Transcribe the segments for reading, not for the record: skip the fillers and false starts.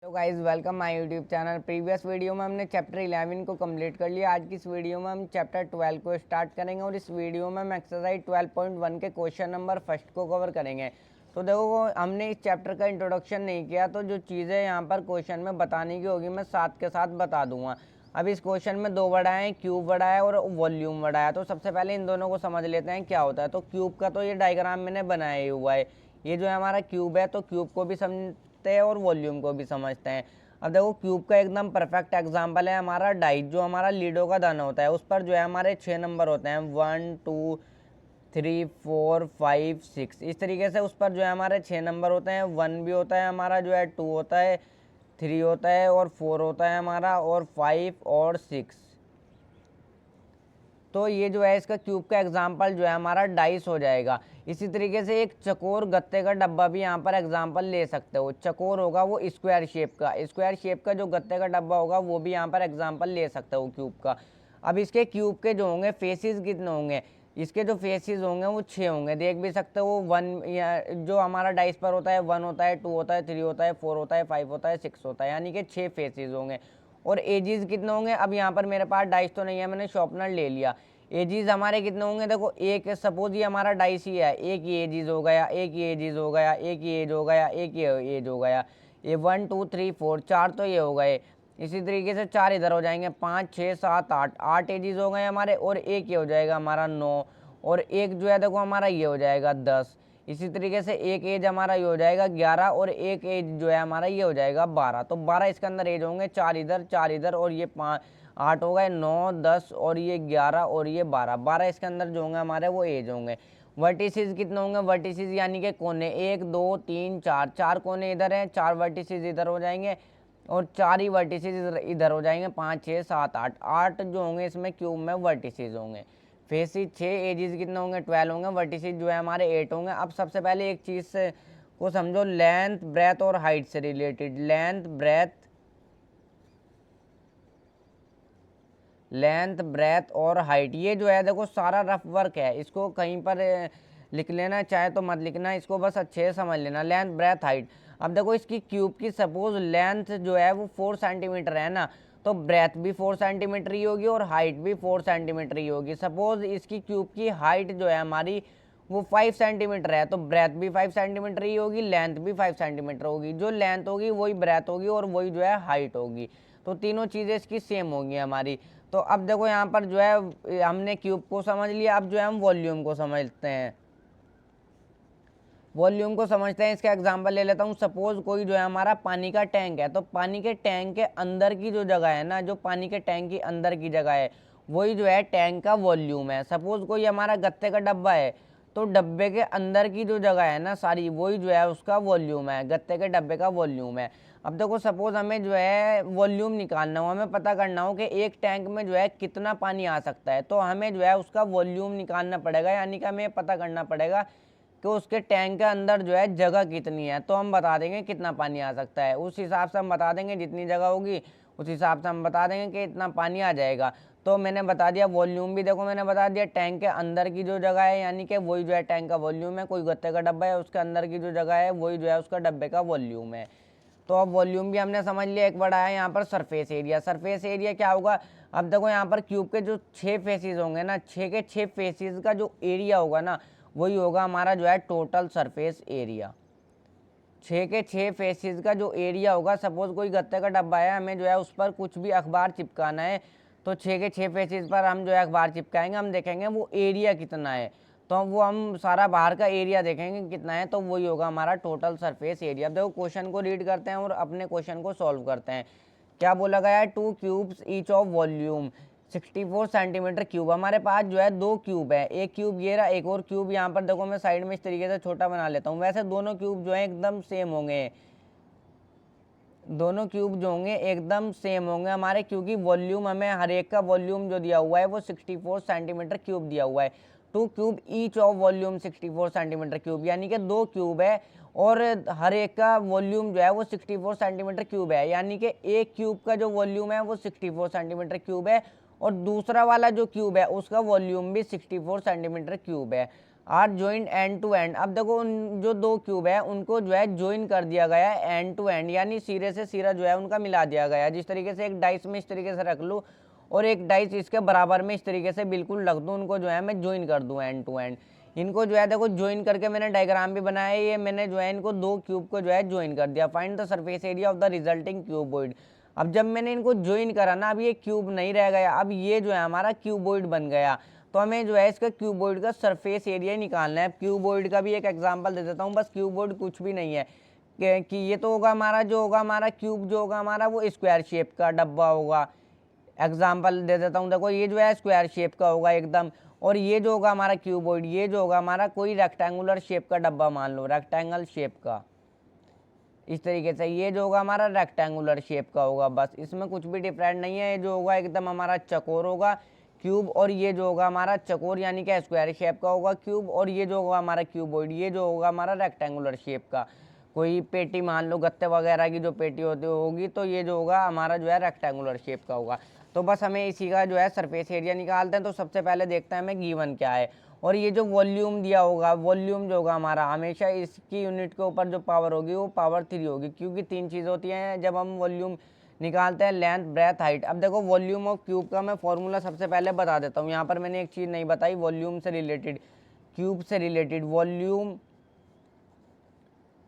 तो guys welcome my YouTube channel. Previous video में हमने चैप्टर 11 को कंप्लीट कर लिया। आज की इस वीडियो में हम चैप्टर 12 को स्टार्ट करेंगे और इस वीडियो में हम एक्सरसाइज 12.1 के क्वेश्चन नंबर फर्स्ट को कवर करेंगे। तो देखो हमने इस चैप्टर का इंट्रोडक्शन नहीं किया, तो जो चीज़ें यहाँ पर क्वेश्चन में बताने की होगी मैं साथ के साथ बता दूंगा। अब इस क्वेश्चन में दो वर्ड आए हैं, क्यूब वर्ड आया और वॉल्यूम वर्ड आया। तो सबसे पहले इन दोनों को समझ लेते हैं क्या होता है। तो क्यूब का तो ये डायग्राम मैंने बनाया ही हुआ है। ये जो है हमारा क्यूब है, तो क्यूब को भी समझते हैं और वॉल्यूम को भी समझते हैं। अब देखो क्यूब का एकदम परफेक्ट एग्जांपल है हमारा डाइस, जो हमारा लीडो का दाना होता है। उस पर जो है हमारे 6 नंबर होते हैं, 1 2 3 4 5 6। इस तरीके से उस पर जो है हमारे 6 नंबर होते हैं। 1 भी होता है हमारा, जो है 2 होता है, 3 होता है और 4 होता है हमारा, और 5 और 6। तो ये जो है इसका क्यूब का एग्जाम्पल जो है हमारा डाइस हो जाएगा। इसी तरीके से एक चकोर गत्ते का डब्बा भी यहाँ पर एग्जाम्पल ले सकते हो। चकोर होगा वो स्क्वायर शेप का जो गत्ते का डब्बा होगा वो भी यहाँ पर एग्जाम्पल ले सकते हो क्यूब का। अब इसके क्यूब के जो होंगे फेसिस कितने होंगे, इसके जो फेसिस होंगे वो 6 होंगे। देख भी सकते हो 1 या जो हमारा डाइस पर होता है 1 होता है, 2 होता है, 3 होता है, 4 होता है, 5 होता है, 6 होता है, यानी कि 6 फेसिस होंगे। और एजीज कितने होंगे, अब यहाँ पर मेरे पास डाइस तो नहीं है, मैंने शॉर्पनर ले लिया। एजीज हमारे कितने होंगे, देखो एक सपोज ये हमारा डाइस ही है, एक ही एजीज हो गया, एक ही एजीज हो गया, एक ही एज हो गया, एक ही एज हो गया। ये 1 2 3 4 4 तो ये हो गए। इसी तरीके से 4 इधर हो जाएंगे, 5 6 7 8 8 एजीज हो गए हमारे, और एक ये हो जाएगा हमारा 9, और एक जो है देखो हमारा ये हो जाएगा 10। इसी तरीके से एक एज हमारा ये हो जाएगा 11, और एक एज जो है हमारा ये हो जाएगा 12। तो 12 इसके अंदर एज होंगे, 4 इधर और ये 5 8 हो गए, 9 10 और ये 11 और ये 12। 12 इसके अंदर जो होंगे हमारे वो एज होंगे। वर्टिसेस कितने होंगे, वर्टिसेस यानी कि कोने, 1 2 3 4, 4 कोने इधर हैं, 4 वर्टिसेस इधर हो जाएंगे, और 4 ही वर्टिसेस इधर हो जाएंगे, 5 6 7 8 8 जो होंगे इसमें क्यूब में वर्टिसेस होंगे। फेसिस 6, एजिस कितने होंगे 12 होंगे, वर्टिसेस जो है हमारे 8 होंगे। अब सबसे पहले एक चीज़ से को समझो, लेंथ ब्रेथ और हाइट से रिलेटेड। लेंथ ब्रेथ और हाइट, ये जो है देखो सारा रफ वर्क है, इसको कहीं पर लिख लेना, चाहे तो मत लिखना, इसको बस अच्छे से समझ लेना। लेंथ ब्रेथ हाइट, अब देखो इसकी क्यूब की सपोज लेंथ जो है वो 4 सेंटीमीटर है ना, तो ब्रेथ भी 4 सेंटीमीटर ही होगी और हाइट भी 4 सेंटीमीटर ही होगी। सपोज इसकी क्यूब की हाइट जो है हमारी वो 5 सेंटीमीटर है, तो ब्रेथ भी 5 सेंटीमीटर ही होगी, लेंथ भी 5 सेंटीमीटर होगी। जो लेंथ होगी वही ब्रेथ होगी और वही जो है हाइट होगी, तो तीनों चीज़ें इसकी सेम होंगी हमारी। तो अब देखो यहाँ पर जो है हमने क्यूब को समझ लिया, अब जो है हम वॉल्यूम को समझते हैं। इसका एग्जांपल ले लेता हूँ। सपोज कोई जो है हमारा पानी का टैंक है, तो पानी के टैंक के अंदर की जो जगह है ना, जो पानी के टैंक की अंदर की जगह है वही जो है टैंक का वॉल्यूम है। सपोज कोई हमारा गत्ते का डब्बा है, तो डब्बे के अंदर की जो जगह है ना सारी, वही जो है उसका वॉल्यूम है, गत्ते के डब्बे का वॉल्यूम है। अब देखो सपोज हमें जो है वॉल्यूम निकालना हो, हमें पता करना हो कि एक टैंक में जो है कितना पानी आ सकता है, तो हमें जो है उसका वॉल्यूम निकालना पड़ेगा, यानी कि हमें पता करना पड़ेगा कि उसके टैंक के अंदर जो है जगह कितनी है, तो हम बता देंगे कितना पानी आ सकता है। उस हिसाब से हम बता देंगे, जितनी जगह होगी उस हिसाब से हम बता देंगे कि इतना पानी आ जाएगा। तो मैंने बता दिया वॉल्यूम भी, देखो मैंने बता दिया टैंक के अंदर की जो जगह है, यानी कि वही जो है टैंक का वॉल्यूम है। कोई गत्ते का डब्बा है, उसके अंदर की जो जगह है वही जो है उसका डब्बे का वॉल्यूम है। तो अब वॉल्यूम भी हमने समझ लिया। एक वर्ड आया यहाँ पर सरफेस एरिया। सरफेस एरिया क्या होगा, अब देखो यहाँ पर क्यूब के जो 6 फेसिस होंगे ना, 6 के 6 फेसिस का जो एरिया होगा ना, वही होगा हमारा जो है टोटल सरफेस एरिया। 6 के 6 फेसिस का जो एरिया होगा, सपोज कोई गत्ते का डब्बा है, हमें जो है उस पर कुछ भी अखबार चिपकाना है, तो 6 के 6 फेसिस पर हम जो है अखबार चिपकाएंगे, हम देखेंगे वो एरिया कितना है, तो वो हम सारा बाहर का एरिया देखेंगे कितना है, तो वही होगा हमारा टोटल सरफेस एरिया। अब देखो क्वेश्चन को रीड करते हैं और अपने क्वेश्चन को सॉल्व करते हैं। क्या बोला गया है, 2 cubes each of volume 64 centimetre cube. हमारे पास जो है 2 क्यूब है, एक क्यूब ये रहा, एक और क्यूब यहाँ पर देखो मैं साइड में इस तरीके से छोटा बना लेता हूँ। वैसे दोनों क्यूब जो है एकदम सेम होंगे, दोनों क्यूब जो होंगे एकदम सेम होंगे हमारे, क्योंकि वॉल्यूम हमें हर एक का वॉल्यूम जो दिया हुआ है वो 64 सेंटीमीटर क्यूब दिया हुआ है। 2 cube each of volume 64 centimetre cube, यानी कि 2 क्यूब है और हर एक का वॉल्यूम जो है वो 64 सेंटीमीटर क्यूब है, यानी कि एक क्यूब का जो वॉल्यूम है वो 64 सेंटीमीटर क्यूब है, और दूसरा वाला जो क्यूब है उसका वॉल्यूम भी 64 सेंटीमीटर क्यूब है। Are join end to end. अब देखो उन जो दो क्यूब है उनको जो है ज्वाइन कर दिया गया है एंड टू एंड, यानी सिरे से सिरा जो है उनका मिला दिया गया है। जिस तरीके से एक डाइस में इस तरीके से रख लूँ और एक डाइस इसके बराबर में इस तरीके से बिल्कुल रख दूँ, उनको जो है मैं ज्वाइन कर दूँ एंड टू एंड। इनको जो है देखो ज्वाइन करके मैंने डायग्राम भी बनाया है। ये मैंने जो है इनको दो क्यूब को जो है ज्वाइन कर दिया। Find the surface area of the resulting cuboid. अब जब मैंने इनको ज्वाइन करा ना, अब ये क्यूब नहीं रह गया, अब ये जो है हमारा क्यूबॉइड बन गया। तो हमें जो है इसका क्यूबॉइड का सरफेस एरिया निकालना है। क्यूबॉइड का भी एक एग्जांपल दे देता हूँ, बस क्यूबॉइड कुछ भी नहीं है कि ये तो होगा हमारा जो होगा हमारा क्यूब जो होगा हमारा वो स्क्वायर शेप का डब्बा होगा। एग्जाम्पल दे देता हूँ, देखो ये जो है स्क्वायर शेप का होगा एकदम, और ये जो होगा हमारा क्यूबॉइड ये जो होगा हमारा कोई रेक्टेंगुलर शेप का डब्बा, मान लो रेक्टेंगल शेप का। इस तरीके से ये जो होगा हमारा रेक्टेंगुलर शेप का होगा, बस इसमें कुछ भी डिफरेंट नहीं है। ये जो होगा एकदम हमारा चकोर होगा क्यूब, और ये जो होगा हमारा चकोर यानी कि स्क्वायर शेप का होगा क्यूब, और ये जो होगा हमारा क्यूबॉइड ये जो होगा हमारा रेक्टेंगुलर शेप का। कोई पेटी मान लो गत्ते वगैरह की जो पेटी होती होगी, तो ये जो होगा हमारा जो है रेक्टेंगुलर शेप का होगा। तो बस हमें इसी का जो है सरफेस एरिया निकालते हैं। तो सबसे पहले देखते हैं हमें गिवन क्या है, और ये जो वॉल्यूम दिया होगा, वॉल्यूम जो होगा हमारा हमेशा इसकी यूनिट के ऊपर जो पावर होगी वो पावर 3 होगी, क्योंकि तीन चीज़ होती हैं जब हम वॉल्यूम निकालते हैं, लेंथ, ब्रेथ, हाइट। अब देखो वॉल्यूम ऑफ क्यूब का मैं फॉर्मूला सबसे पहले बता देता हूँ। यहाँ पर मैंने एक चीज़ नहीं बताई वॉल्यूम से रिलेटेड, क्यूब से रिलेटेड,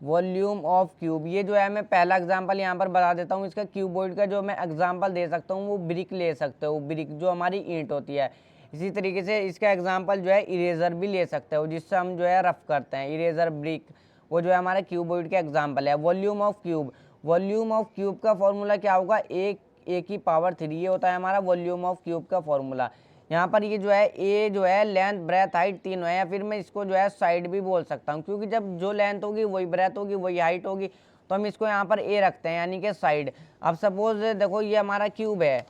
वॉल्यूम ऑफ क्यूब। ये जो है मैं पहला एग्जांपल यहाँ पर बता देता हूँ। इसका क्यूबॉइड का जो मैं एग्जांपल दे सकता हूँ वो ब्रिक ले सकते हो, ब्रिक जो हमारी ईंट होती है। इसी तरीके से इसका एग्जांपल जो है इरेजर भी ले सकते हो, जिससे हम जो है रफ करते हैं, इरेजर, ब्रिक, वो जो है हमारा क्यूबॉइड का एग्जाम्पल है। Volume of cube, volume of cube का फॉर्मूला क्या होगा, ए की पावर 3, ये होता है हमारा वॉल्यूम ऑफ क्यूब का फॉर्मूला। यहाँ पर ये जो है ए जो है लेंथ, ब्रेथ, हाइट तीनों है, या फिर मैं इसको जो है साइड भी बोल सकता हूँ, क्योंकि जब जो लेंथ होगी वही ब्रेथ होगी वही हाइट होगी, तो हम इसको यहाँ पर ए रखते हैं यानी कि साइड। अब सपोज देखो ये हमारा क्यूब है,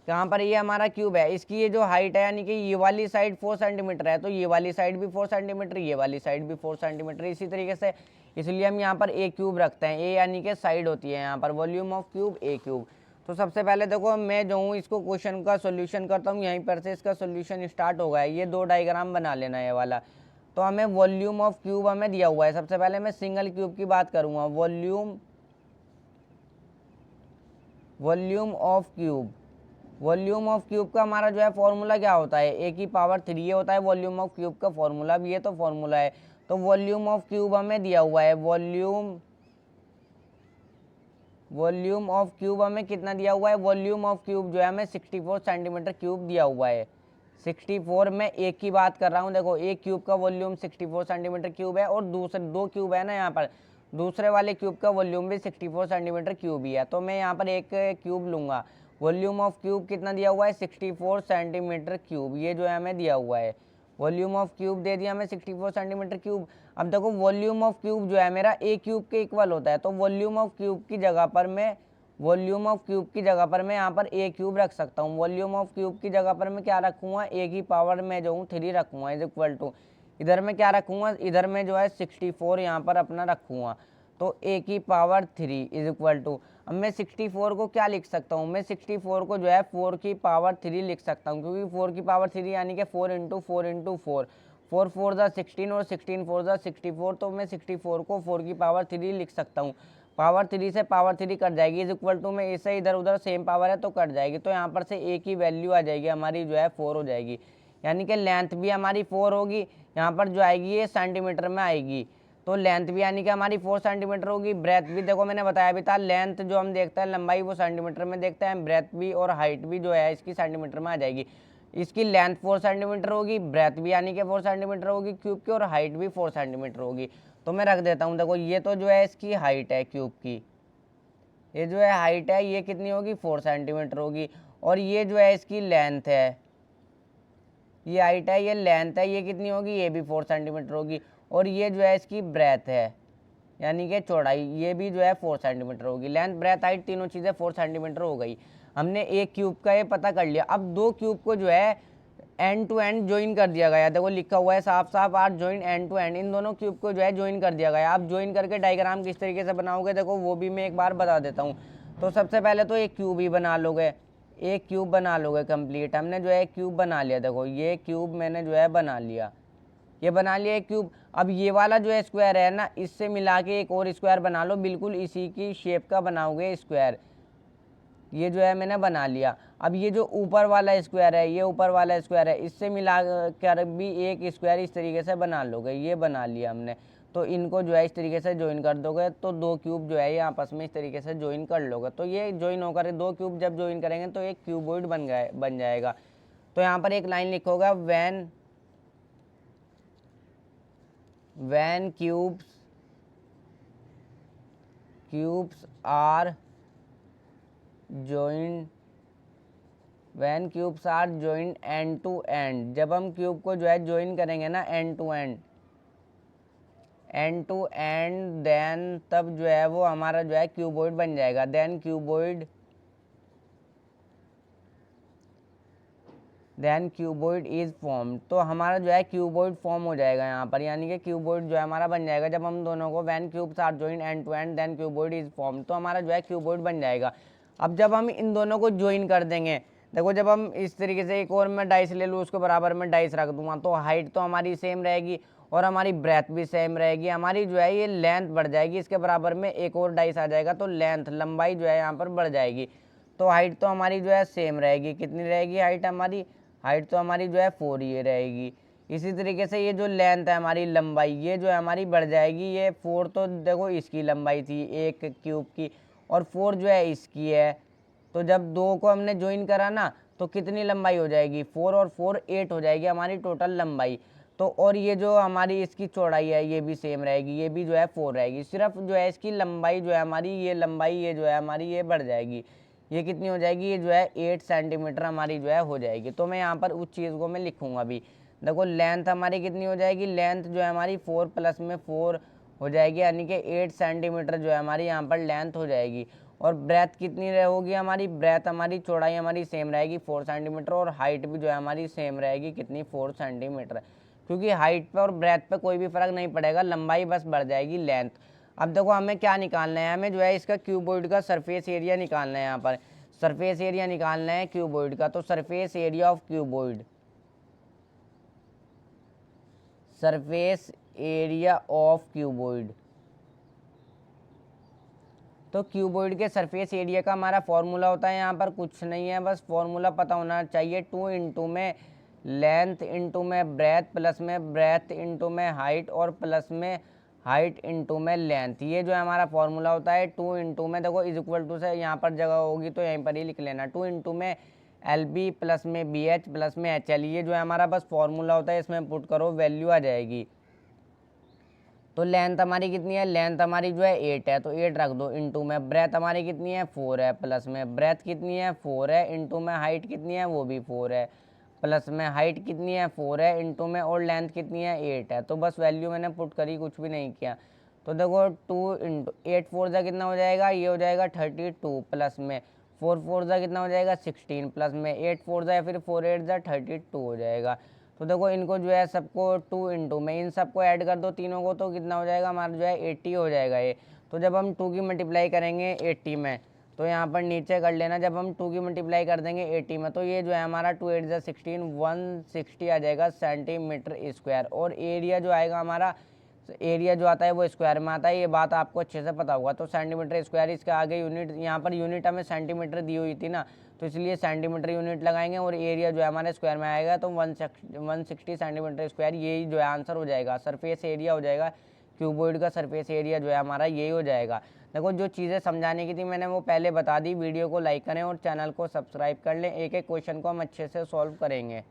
यहाँ पर ये हमारा क्यूब है, इसकी ये जो हाइट है यानी कि ये वाली साइड 4 सेंटीमीटर है, तो ये वाली साइड भी 4 सेंटीमीटर, ये वाली साइड भी 4 सेंटीमीटर, इसी तरीके से, इसलिए हम यहाँ पर ए क्यूब रखते हैं। ए यानी कि साइड होती है यहाँ पर, volume of cube A cube. तो सबसे पहले देखो मैं जो हूँ इसको क्वेश्चन का सोल्यूशन करता हूँ, यहीं पर से इसका सोल्यूशन स्टार्ट हो गया है। ये दो डायग्राम बना लेना है ये वाला। तो हमें वॉल्यूम ऑफ क्यूब हमें दिया हुआ है। सबसे पहले मैं सिंगल क्यूब की बात करूँगा, volume of cube. Volume of cube का हमारा जो है फॉर्मूला क्या होता है, ए की पावर 3, ये होता है वॉल्यूम ऑफ क्यूब का फॉर्मूला। अब ये तो फॉर्मूला है, तो वॉल्यूम ऑफ क्यूब हमें दिया हुआ है, वॉल्यूम ऑफ क्यूब हमें कितना दिया हुआ है, वॉल्यूम ऑफ क्यूब जो है हमें 64 सेंटीमीटर क्यूब दिया हुआ है। 64 में एक की बात कर रहा हूँ, देखो एक क्यूब का वॉल्यूम 64 सेंटीमीटर क्यूब है, और दूसरे दो क्यूब है ना यहाँ पर, दूसरे वाले क्यूब का वॉल्यूम भी 64 सेंटीमीटर क्यूब ही है। तो मैं यहाँ पर एक क्यूब लूँगा, वॉल्यूम ऑफ क्यूब कितना दिया हुआ है, 64 सेंटीमीटर क्यूब, ये जो है हमें दिया हुआ है। वॉल्यूम ऑफ क्यूब दे दिया हमें 64 सेंटीमीटर क्यूब। अब देखो वॉल्यूम ऑफ क्यूब जो है मेरा ए क्यूब के इक्वल होता है, तो वॉल्यूम ऑफ क्यूब की जगह पर मैं यहाँ पर ए क्यूब रख सकता हूँ। वॉल्यूम ऑफ क्यूब की जगह पर मैं क्या रखूँगा, ए की पावर में जो हूँ 3 रखूँगा, इज इक्वल टू, इधर मैं क्या रखूँगा, इधर में जो है 64 यहाँ पर अपना रखूँगा, तो ए की पावर 3 इज इक्वल टू, अब मैं 64 को क्या लिख सकता हूँ, मैं 64 को जो है 4 की पावर 3 लिख सकता हूँ, क्योंकि 4 की पावर 3 यानी कि 4 इंटू 4 इंटू 4, 4 4 ज़ा 16 और 16 4 ज़ा 64, तो मैं 64 को 4 की पावर 3 लिख सकता हूँ। पावर 3 से पावर 3 कट जाएगी, इज इक्वल टू में ए से इधर उधर सेम पावर है तो कट जाएगी, तो यहाँ पर से ए की वैल्यू आ जाएगी हमारी जो है 4 हो जाएगी, यानी कि लेंथ भी हमारी 4 होगी, यहाँ पर जो आएगी ये सेंटीमीटर में आएगी, तो लेंथ भी यानी कि हमारी 4 सेंटीमीटर होगी। ब्रेथ भी देखो मैंने बताया भी था, लेंथ जो हम देखते हैं लंबाई वो सेंटीमीटर में देखते हैं, ब्रेथ भी और हाइट भी जो है इसकी सेंटीमीटर में आ जाएगी। इसकी लेंथ 4 सेंटीमीटर होगी, ब्रेथ भी यानी कि 4 सेंटीमीटर होगी क्यूब की, और हाइट भी 4 सेंटीमीटर होगी। तो मैं रख देता हूँ, देखो ये तो जो है इसकी हाइट है क्यूब की, ये जो है हाइट है ये कितनी होगी 4 सेंटीमीटर होगी, और ये जो है इसकी लेंथ है, ये हाइट है ये लेंथ है, ये कितनी होगी, ये भी 4 सेंटीमीटर होगी, और ये जो है इसकी ब्रेथ है यानी कि चौड़ाई, ये भी जो है 4 सेंटीमीटर होगी। लेंथ, ब्रेथ, हाइट तीनों चीज़ें 4 सेंटीमीटर हो गई। हमने एक क्यूब का ये पता कर लिया। अब दो क्यूब को जो है एंड टू एंड ज्वाइन कर दिया गया, देखो लिखा हुआ है साफ साफ, are join end to end, इन दोनों क्यूब को जो है ज्वाइन कर दिया गया। आप ज्वाइन करके डायग्राम किस तरीके से बनाओगे देखो वो भी मैं एक बार बता देता हूँ। तो सबसे पहले तो एक क्यूब ही बना लोगे, एक क्यूब बना लोगे कंप्लीट। हमने जो है क्यूब बना लिया, देखो ये क्यूब मैंने जो है बना लिया, ये बना लिया एक क्यूब। अब ये वाला जो है स्क्वायर है ना, इससे मिला के एक और स्क्वायर बना लो, बिल्कुल इसी की शेप का बनाओगे स्क्वायर। ये जो है मैंने बना लिया। अब ये जो ऊपर वाला स्क्वायर है, ये ऊपर वाला स्क्वायर है, इससे मिला कर भी एक स्क्वायर इस तरीके से बना लोगे। ये बना लिया हमने। तो इनको जो है इस तरीके से ज्वाइन कर दोगे तो दो क्यूब जो है ये आपस में इस तरीके से ज्वाइन कर लोगे। तो ये ज्वाइन होकर दो क्यूब जब ज्वाइन करेंगे तो एक क्यूबॉइड बन जाएगा। तो यहाँ पर एक line लिखोगा, when cubes are joined end to end, जब हम क्यूब को जो है ज्वाइन करेंगे ना एंड टू एंड देन तब जो है वो हमारा जो है क्यूबॉइड बन जाएगा। Then cuboid is form. तो हमारा जो है क्यूबॉइड फॉर्म हो जाएगा यहाँ पर, यानी कि क्यूबॉइड जो है हमारा बन जाएगा जब हम दोनों को when cubes are joined end to end then cuboid is form. तो हमारा जो है क्यूबॉइड बन जाएगा। अब जब हम इन दोनों को ज्वाइन कर देंगे, देखो जब हम इस तरीके से एक और मैं डाइस ले लूँ, उसको बराबर में डाइस रख दूंगा, तो हाइट तो हमारी सेम रहेगी और हमारी ब्रेथ भी सेम रहेगी। हमारी जो है ये लेंथ बढ़ जाएगी, इसके बराबर में एक और डाइस आ जाएगा तो लेंथ लंबाई जो है यहाँ पर बढ़ जाएगी। तो हाइट तो हमारी जो है सेम रहेगी। कितनी रहेगी हाइट तो हमारी जो है 4 ये रहेगी। इसी तरीके से ये जो लेंथ है हमारी लंबाई, ये जो है हमारी बढ़ जाएगी। ये 4 तो देखो इसकी लंबाई थी एक क्यूब की, और 4 जो है इसकी है। तो जब दो को हमने ज्वाइन करा ना तो कितनी लंबाई हो जाएगी, 4 और 4 8 हो जाएगी हमारी टोटल लंबाई। तो और ये जो हमारी इसकी चौड़ाई है ये भी सेम रहेगी, ये भी जो है 4 रहेगी। सिर्फ जो है इसकी लंबाई जो है हमारी, ये लंबाई ये जो है हमारी ये बढ़ जाएगी। ये कितनी हो जाएगी, ये जो है 8 सेंटीमीटर हमारी जो है हो जाएगी। तो मैं यहाँ पर उस चीज़ को मैं लिखूँगा अभी। देखो लेंथ हमारी कितनी हो जाएगी, लेंथ जो है हमारी 4 प्लस में 4 हो जाएगी, यानी कि 8 सेंटीमीटर जो है हमारी यहाँ पर लेंथ हो जाएगी। और ब्रेथ कितनी होगी हमारी, ब्रेथ हमारी चौड़ाई हमारी सेम रहेगी 4 सेंटीमीटर, और हाइट भी जो है हमारी सेम रहेगी कितनी, 4 सेंटीमीटर। क्योंकि हाइट पे और ब्रेथ पे कोई भी फर्क नहीं पड़ेगा, लंबाई बस बढ़ जाएगी लेंथ। अब देखो हमें क्या निकालना है, हमें जो है इसका क्यूबॉइड का सरफेस एरिया निकालना है। यहाँ पर सरफेस एरिया निकालना है क्यूबॉइड का। तो सरफेस एरिया ऑफ क्यूबॉइड, तो क्यूबॉइड के सरफेस एरिया का हमारा फॉर्मूला होता है, यहाँ पर कुछ नहीं है, बस फॉर्मूला पता होना चाहिए। 2 इंटू में लेंथ इंटू में ब्रेथ प्लस में ब्रेथ इंटू में हाइट और प्लस में हाइट इंटू में लेंथ। ये जो है हमारा फॉर्मूला होता है। 2 इंटू में देखो इज इक्वल टू से यहाँ पर जगह होगी तो यहीं पर ही लिख लेना। 2 इंटू में LB प्लस में BH प्लस में HL, ये जो है हमारा बस फॉर्मूला होता है, इसमें पुट करो वैल्यू आ जाएगी। तो लेंथ हमारी कितनी है, लेंथ हमारी जो है 8 है तो 8 रख दो। इंटू में ब्रेथ हमारी कितनी है 4 है, प्लस में ब्रेथ कितनी है 4 है, इंटू में हाइट कितनी है वो भी 4 है, प्लस में हाइट कितनी है 4 है, इंटू में और लेंथ कितनी है 8 है। तो बस वैल्यू मैंने पुट करी, कुछ भी नहीं किया। तो देखो 2 इंटू 8 4 जा कितना हो जाएगा, ये हो जाएगा 32, प्लस में 4 4 जा कितना हो जाएगा 16, प्लस में 8 4 जा या फिर 4 8 जा 32 हो जाएगा। तो देखो इनको जो है सबको 2 इंटू में इन सबको ऐड कर दो तीनों को, तो कितना हो जाएगा हमारा जो है 80 हो जाएगा ये। तो जब हम 2 की मल्टीप्लाई करेंगे 80 में, तो यहाँ पर नीचे कर लेना, जब हम 2 की मल्टीप्लाई कर देंगे 80 में, तो ये जो है हमारा 2 8 जा 16 160 आ जाएगा सेंटीमीटर स्क्वायर। और एरिया जो आएगा हमारा, एरिया जो आता है वो स्क्वायर में आता है, ये बात आपको अच्छे से पता होगा। तो सेंटीमीटर स्क्वायर, इसके आगे यूनिट, यहाँ पर यूनिट हमें सेंटीमीटर दी हुई थी ना, तो इसलिए सेंटीमीटर यूनिट लगाएंगे और एरिया जो है हमारे स्क्वायर में आएगा, तो 160 सेंटीमीटर स्क्वायर, यही जो है आंसर हो जाएगा। सरफेस एरिया हो जाएगा क्यूबॉइड का, सरफेस एरिया जो है हमारा यही हो जाएगा। देखो जो चीज़ें समझाने की थी मैंने वो पहले बता दी। वीडियो को लाइक करें और चैनल को सब्सक्राइब कर लें, एक एक क्वेश्चन को हम अच्छे से सॉल्व करेंगे।